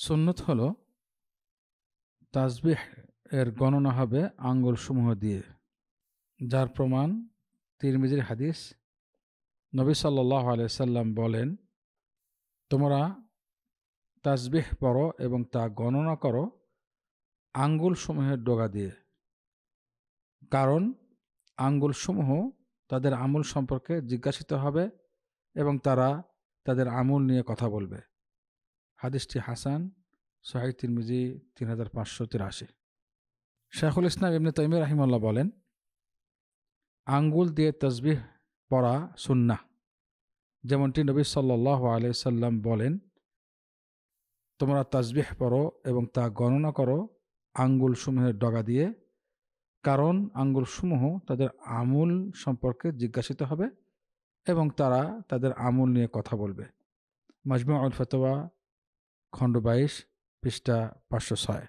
সুন্নত হলো তাসবিহ এর গণনা হবে আঙ্গুলসমূহ দিয়ে, যার প্রমাণ তিরমিজির হাদিস। নবী সাল্লাল্লাহু আলাইহি সাল্লাম বলেন, তোমরা তাসবিহ পড়ো এবং তা গণনা করো আঙ্গুলসমূহের ডগা দিয়ে, কারণ আঙ্গুলসমূহ তাদের আমল সম্পর্কে জিজ্ঞাসিত হবে এবং তারা তাদের আমল নিয়ে কথা বলবে। হাদিসটি হাসান, সহিহ তিরমিজি 3583। শাইখুল ইসলাম ইবনে তাইমিয়া রাহিমাহুল্লাহ বলেন, আঙ্গুল দিয়ে তাসবিহ পড়া সুন্নাহ, যেমনটি নবী সাল্লাল্লাহু আলাইহি সাল্লাম বলেন, তোমরা তাসবিহ পড়ো এবং তা গণনা করো আঙ্গুলসমূহের ডগা দিয়ে, কারণ আঙ্গুলসমূহ তাদের আমল সম্পর্কে জিজ্ঞাসিত হবে এবং তারা তাদের আমল নিয়ে কথা বলবে। মাজমুউল ফাতাওয়া খণ্ড 22 পৃষ্ঠা 506।